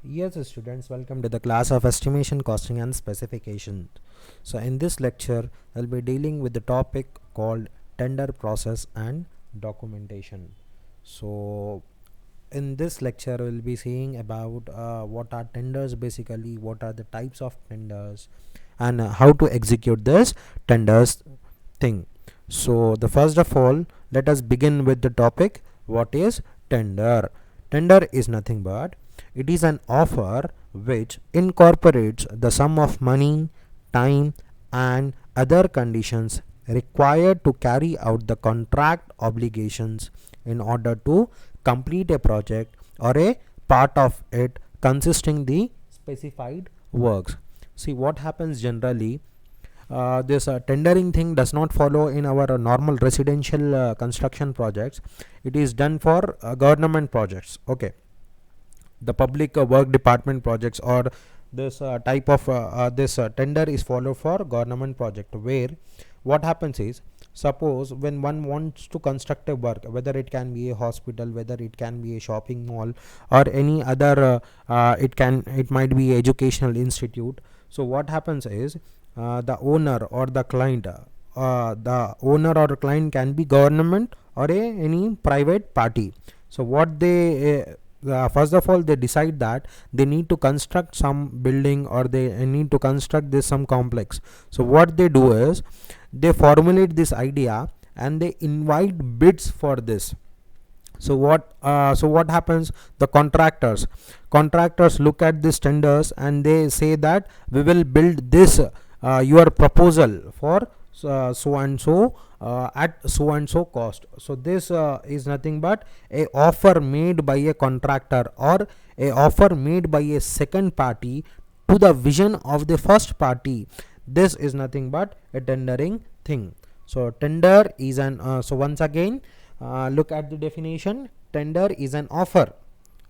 Yes, students, welcome to the class of estimation, costing, and specification. So, in this lecture, I'll be dealing with the topic called tender process and documentation. So, in this lecture, we'll be seeing about what are tenders basically, what are the types of tenders, and how to execute this tenders thing. So, the first of all, let us begin with the topic. What is tender? Tender is nothing but it is an offer which incorporates the sum of money, time, and other conditions required to carry out the contract obligations in order to complete a project or a part of it consisting the specified works. See what happens generally. This tendering thing does not follow in our normal residential construction projects. It is done for government projects. Okay, the public work department projects, or this type of this tender is followed for government project, where what happens is, suppose when one wants to construct a work, whether it can be a hospital, whether it can be a shopping mall, or any other it might be educational institute. So what happens is, the owner or the client, the owner or client can be government or any private party. So what they first of all, they decide that they need to construct some building, or they need to construct this some complex. So what they do is, they formulate this idea and they invite bids for this. So what happens, the contractors look at these tenders and they say that we will build this your proposal for so and so at so and so cost. So this is nothing but a offer made by a contractor, or a offer made by a second party to the vision of the first party. This is nothing but a tendering thing. So tender is an so once again, look at the definition. Tender is an offer,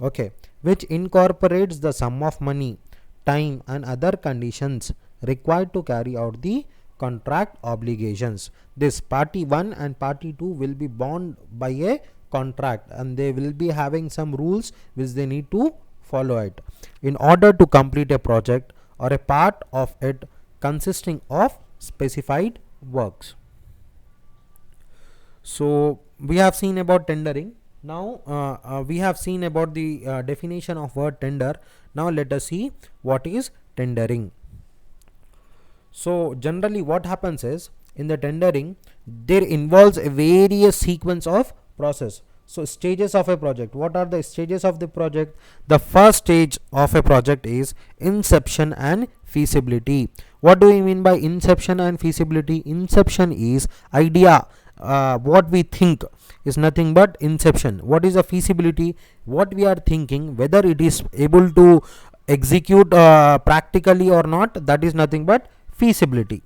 okay, which incorporates the sum of money, time, and other conditions required to carry out the contract obligations. This party 1 and party 2 will be bound by a contract, and they will be having some rules which they need to follow it in order to complete a project or a part of it consisting of specified works. So we have seen about tendering. Now we have seen about the definition of word tender. Now let us see what is tendering. So generally what happens is, in the tendering there involves a various sequence of process. So stages of a project. What are the stages of the project? The first stage of a project is inception and feasibility. What do we mean by inception and feasibility? Inception is idea, what we think is nothing but inception. What is a feasibility? What we are thinking, whether it is able to execute practically or not, that is nothing but feasibility.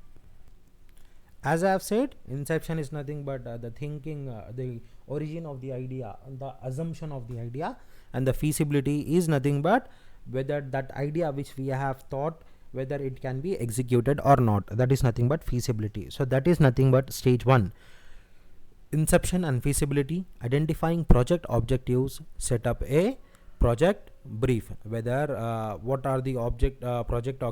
As I have said, inception is nothing but the thinking, the origin of the idea, the assumption of the idea, and the feasibility is nothing but whether that idea which we have thought, whether it can be executed or not. That is nothing but feasibility. So that is nothing but stage 1. Inception and feasibility. Identifying project objectives, set up a project brief, whether what are the objectives, project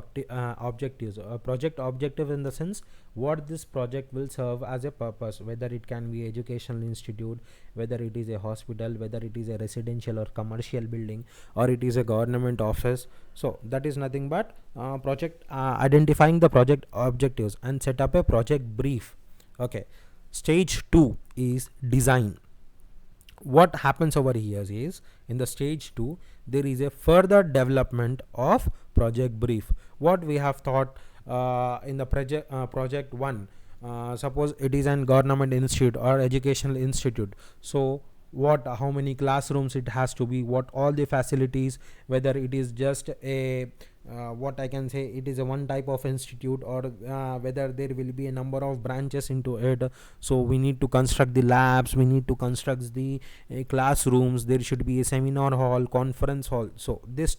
objective in the sense what this project will serve as a purpose, whether it can be educational institute, whether it is a hospital, whether it is a residential or commercial building, or it is a government office. So that is nothing but project identifying the project objectives and set up a project brief. Okay, stage 2 is design. What happens over here is, in the stage 2 there is a further development of project brief. What we have thought in the project 1, suppose it is an government institute or educational institute. So what, how many classrooms it has to be, what all the facilities, whether it is just a what I can say, it is a one type of institute, or whether there will be a number of branches into it. So we need to construct the labs, we need to construct the classrooms, there should be a seminar hall, conference hall. So this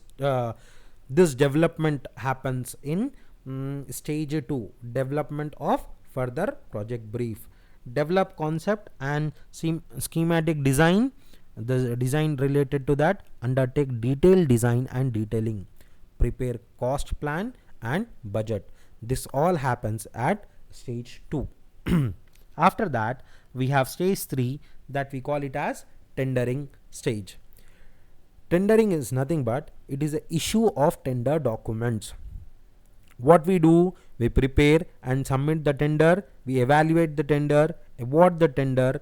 development happens in stage 2, development of further project brief. Develop concept and schematic design, the design related to that, undertake detailed design and detailing, prepare cost plan and budget. This all happens at stage 2. After that, we have stage 3, that we call it as tendering stage. Tendering is nothing but it is a issue of tender documents. What we do, we prepare and submit the tender, we evaluate the tender, award the tender,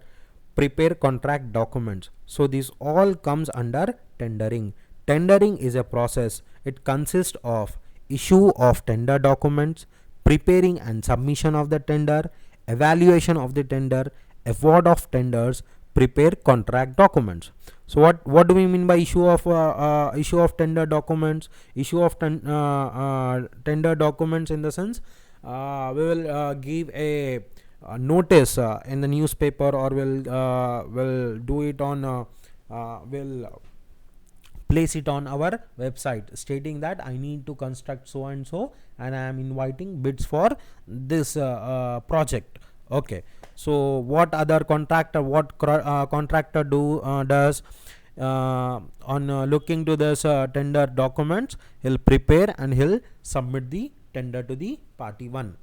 prepare contract documents. So this all comes under tendering. Tendering is a process. It consists of issue of tender documents, preparing and submission of the tender, evaluation of the tender, award of tenders, prepare contract documents. So what do we mean by issue of tender documents? Issue of tender documents in the sense, we will give a notice in the newspaper, or will do it on will place it on our website stating that I need to construct so and so, and I am inviting bids for this project. Okay, so what other contractor, contractor does on looking to this tender documents, he'll prepare and he'll submit the tender to the party 1.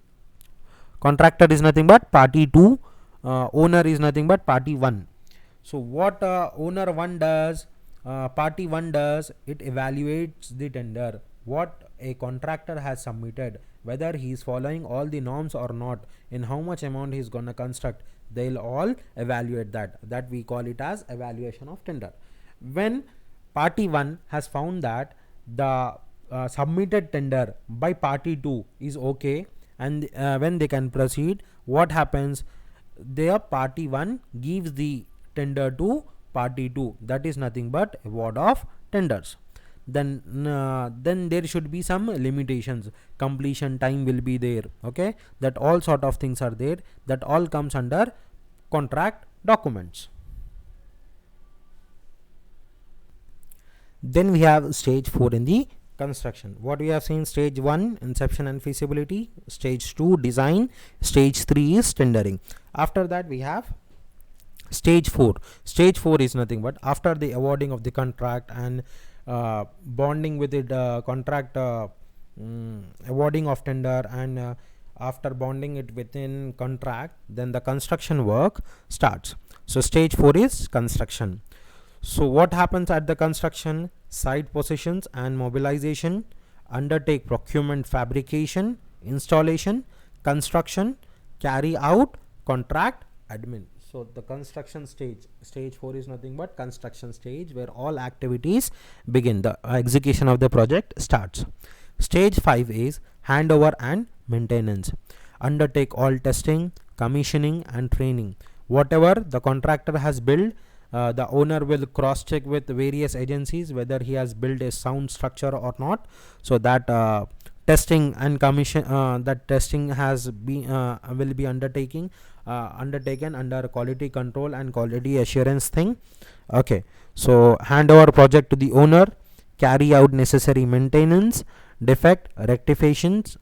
Contractor is nothing but party 2, owner is nothing but party 1. So what owner 1 does, party 1 does, it evaluates the tender, what a contractor has submitted, whether he is following all the norms or not, in how much amount he is gonna construct. They'll all evaluate that we call it as evaluation of tender. When party 1 has found that the submitted tender by party 2 is okay, and when they can proceed, what happens, their party 1 gives the tender to party 2, that is nothing but award of tenders. Then there should be some limitations, completion time will be there, okay, that all sort of things are there, that all comes under contract documents. Then we have stage 4 in the construction. What we have seen, stage 1 inception and feasibility, stage 2 design, stage 3 is tendering. After that we have stage 4. Stage 4 is nothing but after the awarding of the contract and bonding with it, contract awarding of tender, and after bonding it within contract, then the construction work starts. So stage 4 is construction. So what happens at the construction? Site positions and mobilization, undertake procurement, fabrication, installation, construction, carry out, contract, admin. So the construction stage, stage 4 is nothing but construction stage, where all activities begin, the execution of the project starts. Stage 5 is handover and maintenance, undertake all testing, commissioning and training. Whatever the contractor has built, the owner will cross check with various agencies whether he has built a sound structure or not. So that testing and commission, that testing has been will be undertaken under quality control and quality assurance thing. Okay, so hand over project to the owner, carry out necessary maintenance, defect rectifications,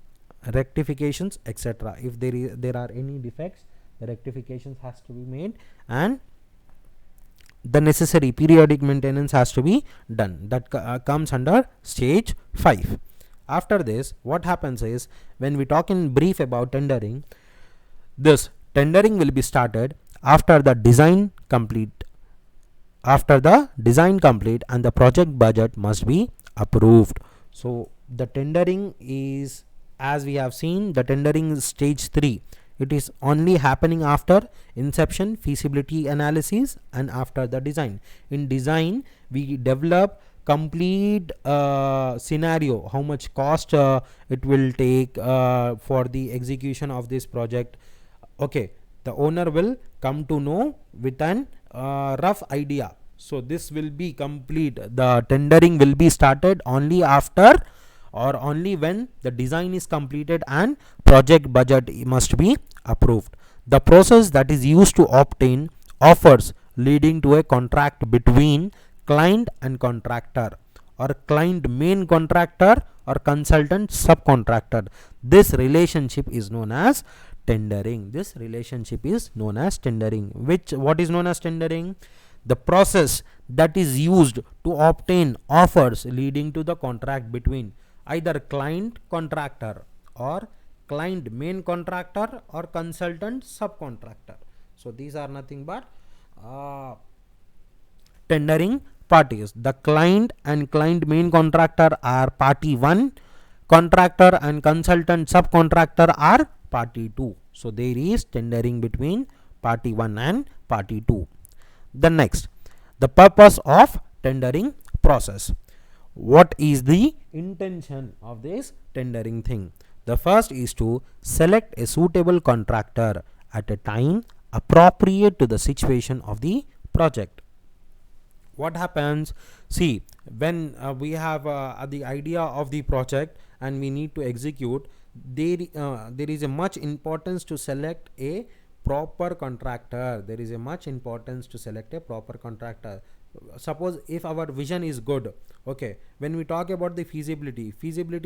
etc. If there are any defects, the rectifications has to be made, and the necessary periodic maintenance has to be done. That comes under stage 5. After this, what happens is, when we talk in brief about tendering, this tendering will be started after the design complete. After the design complete, and the project budget must be approved. So the tendering is, as we have seen, the tendering is stage 3. It is only happening after inception, feasibility analysis, and after the design. In design, we develop complete scenario, how much cost it will take for the execution of this project. Okay, the owner will come to know with an rough idea. So this will be complete. The tendering will be started only after, or only when the design is completed and project budget must be approved. The process that is used to obtain offers leading to a contract between client and contractor, or client main contractor, or consultant subcontractor. This relationship is known as tendering. This relationship is known as tendering. What is known as tendering? the process that is used to obtain offers leading to the contract between either client contractor or client main contractor or consultant subcontractor. So these are nothing but tendering parties. The client and client main contractor are party 1, contractor and consultant subcontractor are party 2. So there is tendering between party 1 and party 2. The next, the purpose of tendering process. What is the intention of this tendering thing? The first is to select a suitable contractor at a time appropriate to the situation of the project. What happens? See, when we have the idea of the project and we need to execute, there is a much importance to select a proper contractor. There is a much importance to select a proper contractor. Suppose if our vision is good, okay, when we talk about the feasibility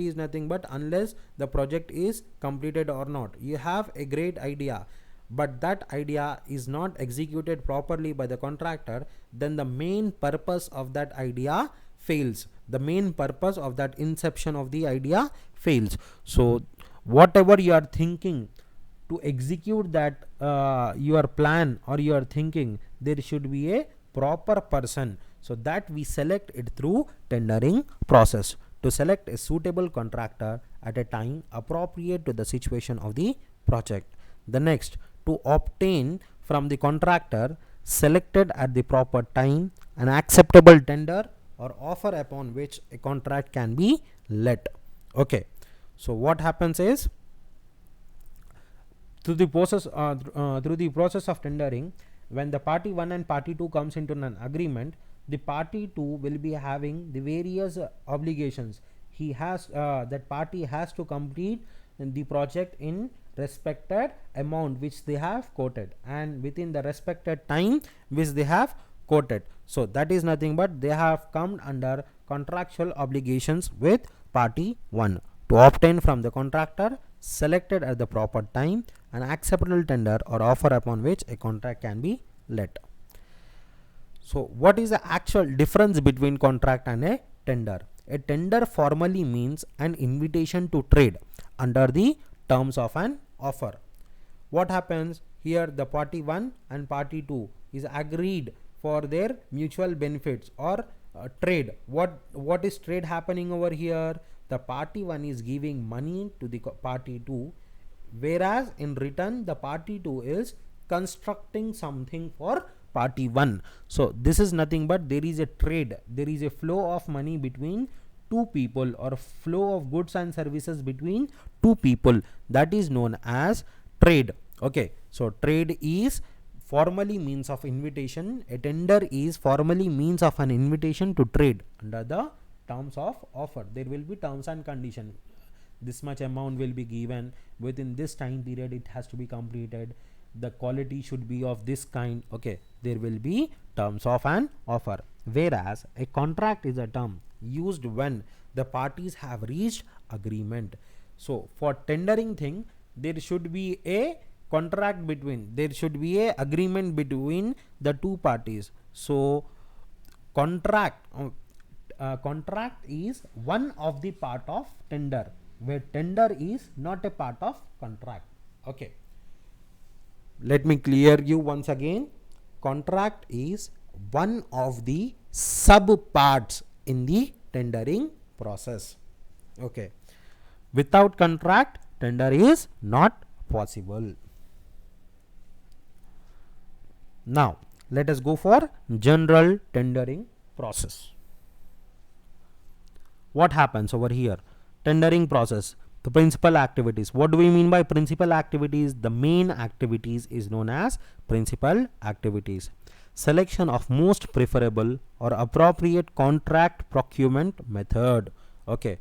is nothing but unless the project is completed or not. You have a great idea, but that idea is not executed properly by the contractor, then the main purpose of that idea fails. The main purpose of that inception of the idea fails. So whatever you are thinking to execute that your plan or your thinking, there should be a proper person, so that we select it through tendering process to select a suitable contractor at a time appropriate to the situation of the project. The next, to obtain from the contractor selected at the proper time an acceptable tender or offer upon which a contract can be let. Okay, so what happens is, through the process of tendering, when the party 1 and party 2 comes into an agreement, the party 2 will be having the various obligations. He has that party has to complete the project in respected amount which they have quoted and within the respected time which they have quoted. So that is nothing but they have come under contractual obligations with party 1 to obtain from the contractor selected at the proper time an acceptable tender or offer upon which a contract can be let. So what is the actual difference between contract and a tender? A tender formally means an invitation to trade under the terms of an offer. What happens here? The party 1 and party 2 is agreed for their mutual benefits or trade. What is trade happening over here? The party 1 is giving money to the party 2, whereas in return the party 2 is constructing something for party 1. So this is nothing but there is a trade, there is a flow of money between two people or flow of goods and services between two people, that is known as trade. Okay, so trade is formally means of invitation, a tender is formally means of an invitation to trade under the terms of offer. There will be terms and condition. This much amount will be given within this time period, it has to be completed, the quality should be of this kind. Okay, there will be terms of an offer, whereas a contract is a term used when the parties have reached agreement. So for tendering thing, there should be a contract between, there should be a agreement between the two parties. So contract is one of the part of tender, where tender is not a part of contract. Okay, let me clear you once again. Contract is one of the sub parts in the tendering process. Okay, without contract tender is not possible. Now let us go for general tendering process. What happens over here? Tendering process, the principal activities. What do we mean by principal activities? The main activities is known as principal activities. Selection of most preferable or appropriate contract procurement method. Okay,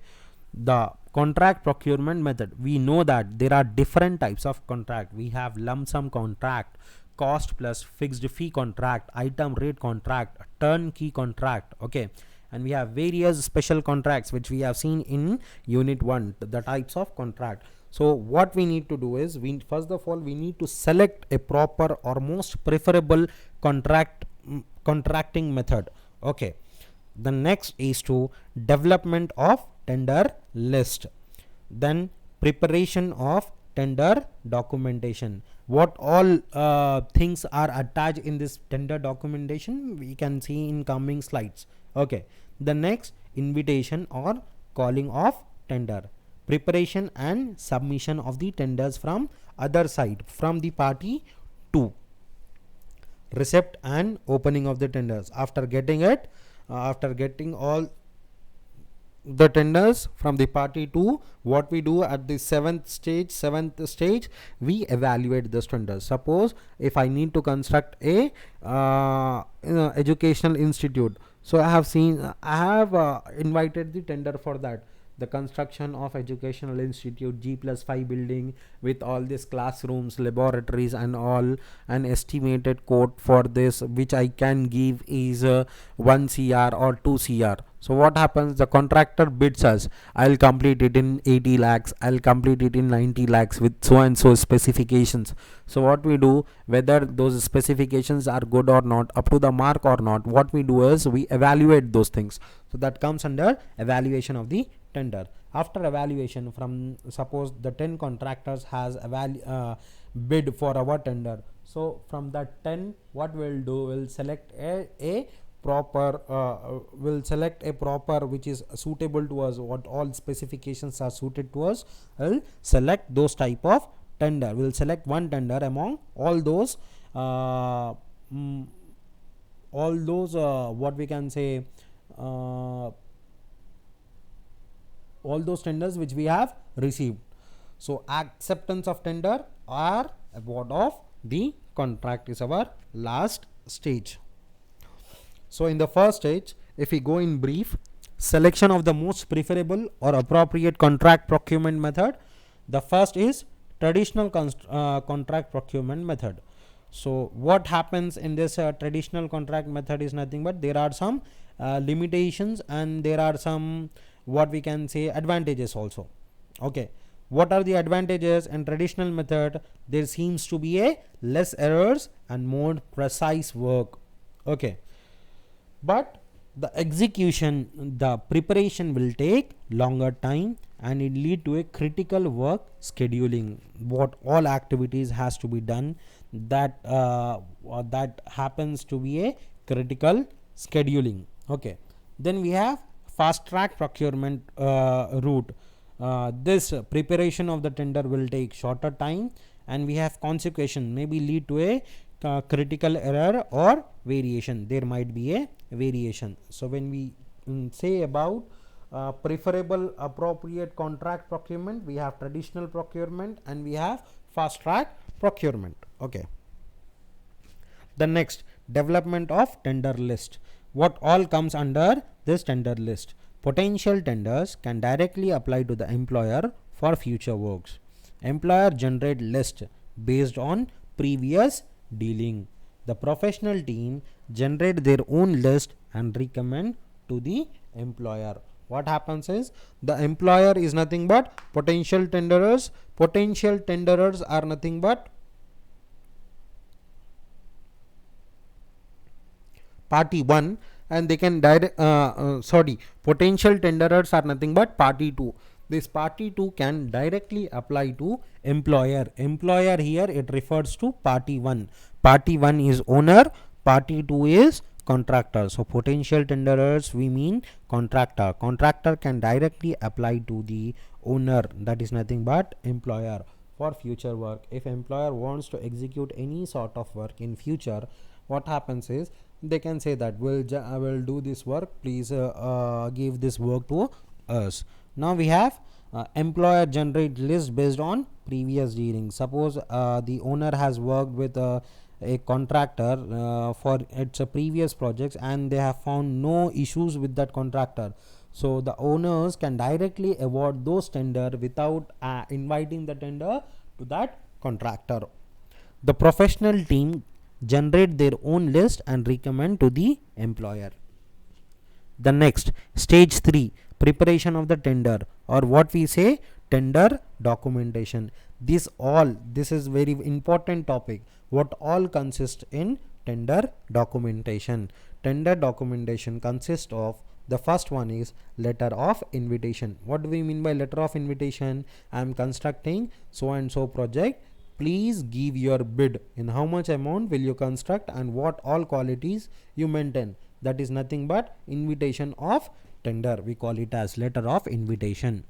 the contract procurement method, we know that there are different types of contract. We have lump sum contract, cost plus fixed fee contract, item rate contract, turnkey contract. Okay, and we have various special contracts which we have seen in unit 1, the types of contract. So what we need to do is, we first of all we need to select a proper or most preferable contract contracting method. Okay, the next is to development of tender list, then preparation of tender documentation. What all things are attached in this tender documentation we can see in coming slides. Okay, the next, invitation or calling of tender, preparation and submission of the tenders from other side, from the party 2, receipt and opening of the tenders. After getting it, after getting all the tenders from the party 2, what we do at the seventh stage, we evaluate the tenders. Suppose if I need to construct a educational institute, so I have invited the tender for that, the construction of educational institute G+5 building with all these classrooms, laboratories and all. An estimated quote for this which I can give is 1 CR or 2 CR. So what happens, the contractor bids us, I'll complete it in 80 lakhs, I'll complete it in 90 lakhs with so and so specifications. So what we do, whether those specifications are good or not, up to the mark or not, what we do is we evaluate those things. So that comes under evaluation of the tender. After evaluation, from suppose the 10 contractors has bid for our tender, so from that 10, what we'll do, we'll select a proper which is suitable to us, what all specifications are suited to us. We'll select those type of tender. We'll select one tender among all those what we can say, all those tenders which we have received. So acceptance of tender or award of the contract is our last stage. So in the first stage, if we go in brief, selection of the most preferable or appropriate contract procurement method. The first is traditional contract procurement method. So what happens in this traditional contract method is nothing but there are some limitations and there are some, what we can say, advantages also. Okay, what are the advantages? In traditional method, there seems to be a less errors and more precise work. Okay, but the execution, the preparation will take longer time and it lead to a critical work scheduling. What all activities has to be done, that that happens to be a critical scheduling. Okay, then we have fast track procurement route. This preparation of the tender will take shorter time and we have consequence, maybe lead to a critical error or variation. There might be a variation. So when we say about preferable appropriate contract procurement, we have traditional procurement and we have fast track procurement. Okay, the next, development of tender list. What all comes under this tender list? Potential tenders can directly apply to the employer for future works. Employer generate list based on previous dealing. The professional team generate their own list and recommend to the employer. What happens is, the employer is nothing but potential tenderers. Potential tenderers are nothing but party 1 and they can potential tenderers are nothing but party 2. This party 2 can directly apply to employer. Employer here it refers to party 1. Party 1 is owner, party 2 is contractor. So potential tenderers we mean contractor. Contractor can directly apply to the owner, that is nothing but employer, for future work. If employer wants to execute any sort of work in future, what happens is they can say that I will do this work, please give this work to us. Now we have employer generate list based on previous dealings. Suppose the owner has worked with a contractor for its previous projects and they have found no issues with that contractor. So the owners can directly award those tender without inviting the tender to that contractor. The professional team generate their own list and recommend to the employer. The next, stage 3, preparation of the tender, or what we say, tender documentation. This is very important topic. What all consists in tender documentation. Tender documentation consists of, the first one is letter of invitation. What do we mean by letter of invitation? I am constructing so and so project. Please give your bid. In how much amount will you construct and what all qualities you maintain. That is nothing but invitation of tender. We call it as letter of invitation.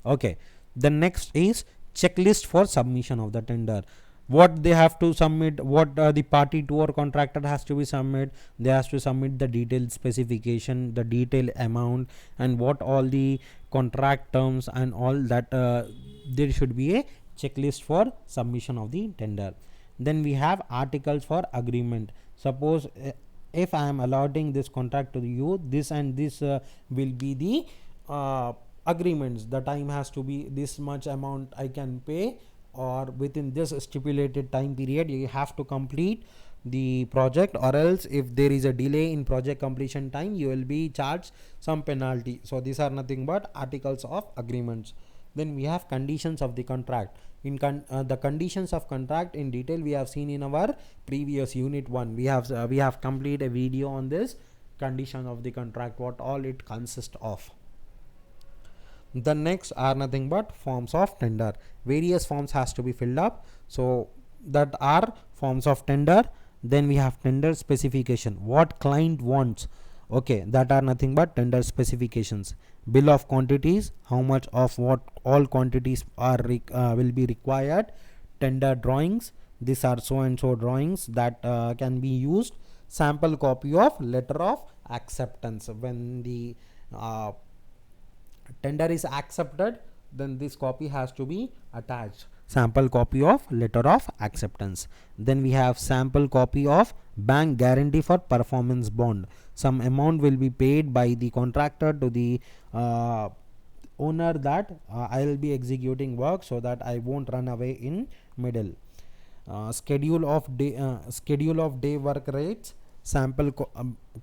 Okay. The next is checklist for submission of the tender. What they have to submit, what the party to or contractor has to be submit. They has to submit the detailed specification, the detailed amount, and what all the contract terms and all that. There should be a checklist for submission of the tender. Then we have articles for agreement. Suppose if I am allotting this contract to you, this and this will be the agreements. The time has to be this much amount I can pay, or within this stipulated time period you have to complete the project, or else if there is a delay in project completion time you will be charged some penalty. So these are nothing but articles of agreements. Then we have conditions of the contract. In the conditions of contract in detail we have seen in our previous unit 1. We have completed a video on this condition of the contract, what all it consists of. The next are nothing but forms of tender. Various forms has to be filled up, so that are forms of tender. Then we have tender specification, what client wants. Okay, that are nothing but tender specifications. Bill of quantities, how much of what all quantities are will be required. Tender drawings, these are so and so drawings that can be used. Sample copy of letter of acceptance. When the tender is accepted, then this copy has to be attached. Sample copy of letter of acceptance. Then we have sample copy of bank guarantee for performance bond. Some amount will be paid by the contractor to the owner that I will be executing work, so that I won't run away in middle. Schedule of day work rates. Sample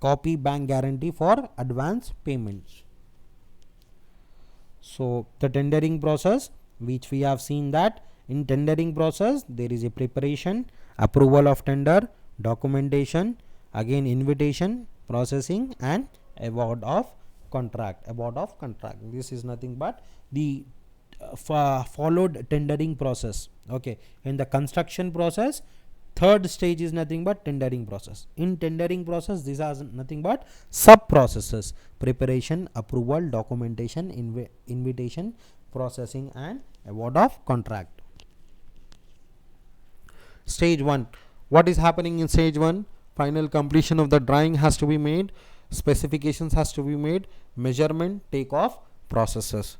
copy bank guarantee for advance payments. So the tendering process, which we have seen that in tendering process there is a preparation, approval of tender, documentation, again invitation, processing, and award of contract. This is nothing but the followed tendering process. Okay, in the construction process, third stage is nothing but tendering process. In tendering process, these are nothing but sub processes: preparation, approval, documentation, invitation, processing, and award of contract. Stage 1. What is happening in stage 1? Final completion of the drawing has to be made, specifications has to be made, measurement, take off, processes.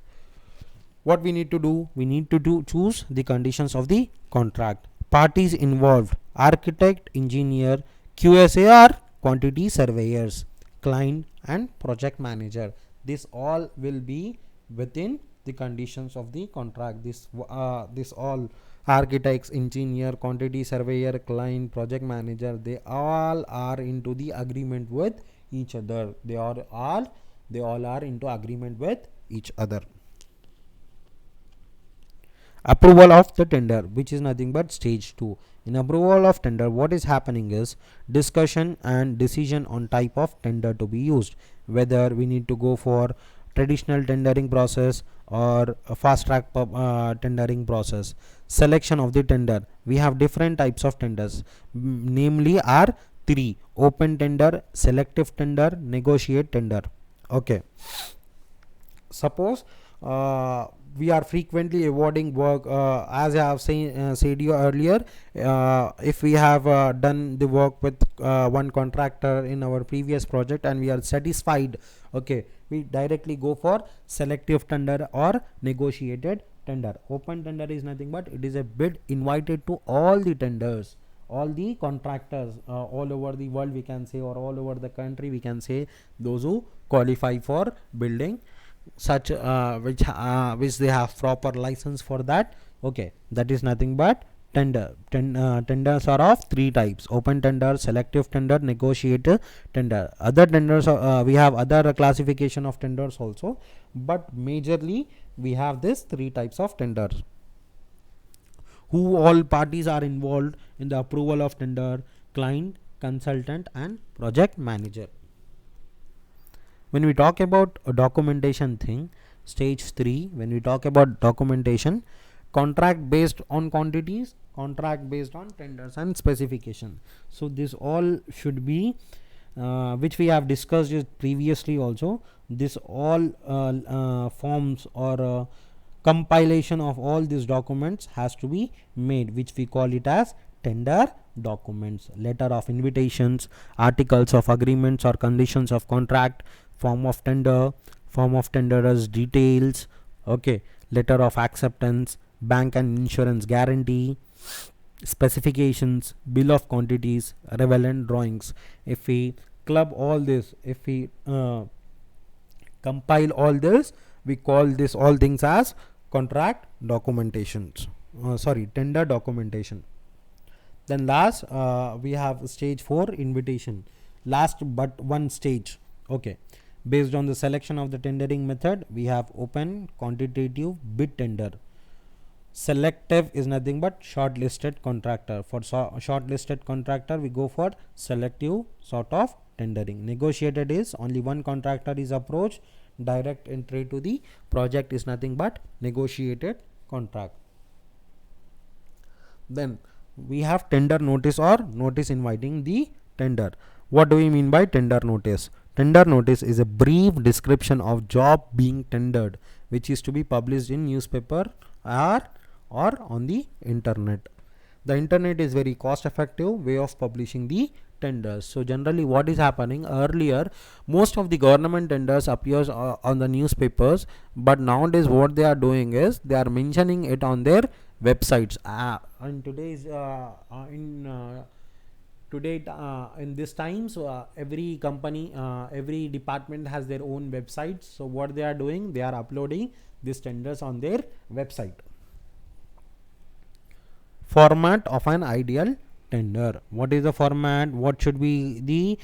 What we need to do? We need to choose the conditions of the contract. Parties involved: architect, engineer, QSA or quantity surveyors, client, and project manager. This all will be within the conditions of the contract. This all architects, engineer, quantity surveyor, client, project manager, they all are into the agreement with each other. They all are into agreement with each other. Approval of the tender, which is nothing but stage 2. In approval of tender, what is happening is discussion and decision on type of tender to be used, whether we need to go for traditional tendering process or a fast track tendering process. Selection of the tender, we have different types of tenders, namely are 3: open tender, selective tender, negotiate tender. Okay, suppose we are frequently awarding work, as I have said you earlier. If we have done the work with one contractor in our previous project and we are satisfied, okay, we directly go for selective tender or negotiated tender. Open tender is nothing but it is a bid invited to all the tenders, all the contractors all over the world, we can say, or all over the country, we can say, those who qualify for building such which they have proper license for that. Okay, that is nothing but tender. Tenders are of 3 types: open tender, selective tender, negotiated tender. Other tenders we have other classification of tenders also, but majorly we have this 3 types of tenders. Who all parties are involved in the approval of tender? Client, consultant, and project manager. When we talk about a documentation thing, stage 3, when we talk about documentation, contract based on quantities, contract based on tenders and specification. So this all should be which we have discussed it previously also. This all forms or compilation of all these documents has to be made, which we call it as tender documents. Letter of invitations, articles of agreements or conditions of contract, form of tender's details, okay, letter of acceptance, bank and insurance guarantee, specifications, bill of quantities, relevant drawings. If we club all this, if we compile all this, we call this all things as contract documentations, tender documentation. Then last we have stage 4, invitation, last but one stage. Okay, based on the selection of the tendering method, we have open, quantitative, bid tender. Selective is nothing but shortlisted contractor. For shortlisted contractor, we go for selective sort of tendering. Negotiated is only one contractor is approached. Direct entry to the project is nothing but negotiated contract. Then we have tender notice or notice inviting the tender. What do we mean by tender notice? Tender notice is a brief description of job being tendered, which is to be published in newspaper or on the internet. The internet is very cost effective way of publishing the tenders. So generally what is happening, earlier most of the government tenders appears on the newspapers, but nowadays what they are doing is they are mentioning it on their websites. In today's in this time, so every company, every department has their own websites. So what they are doing, they are uploading these tenders on their website. Format of an ideal tender. What is the format? What should be the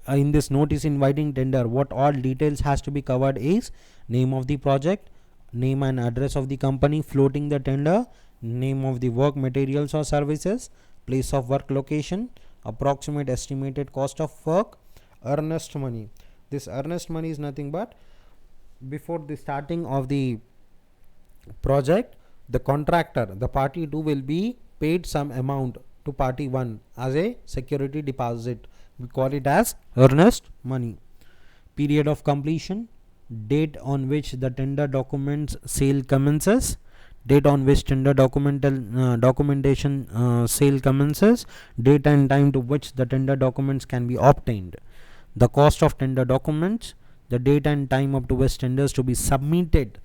in this notice inviting tender, what all details has to be covered is name of the project, name and address of the company floating the tender, name of the work materials or services, place of work location, approximate estimated cost of work, earnest money. This earnest money is nothing but before the starting of the project, the contractor, the party 2 will be paid some amount to party 1 as a security deposit. We call it as earnest money. Period of completion, date on which the tender documents sale commences, date on which tender documentation sale commences, date and time to which the tender documents can be obtained, the cost of tender documents, the date and time up to which tenders to be submitted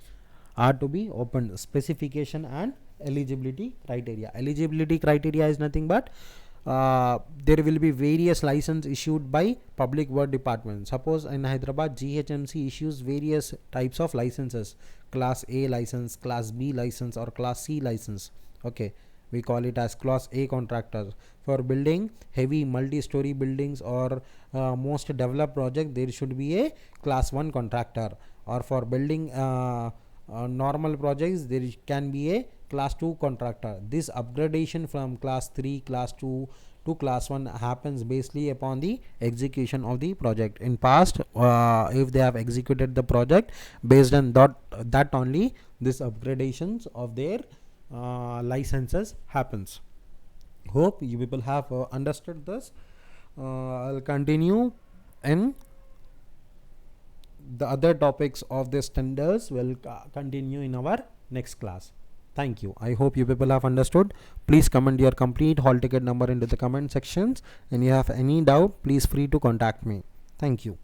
are to be opened, specification and eligibility criteria. Eligibility criteria is nothing but there will be various license issued by public work department. Suppose in Hyderabad GHMC issues various types of licenses, class A license, class B license or class C license. Okay, we call it as class A contractors. For building heavy multi-story buildings or most developed project, there should be a class 1 contractor, or for building normal projects there can be a class 2 contractor. This upgradation from class 3, class 2 to class 1 happens basically upon the execution of the project. In past, if they have executed the project, based on that only this upgradations of their licenses happens. Hope you people have understood this. I'll continue in the other topics of this tenders will continue in our next class. Thank you. I hope you people have understood. Please comment your complete hall ticket number into the comment sections, and you have any doubt, please free to contact me. Thank you.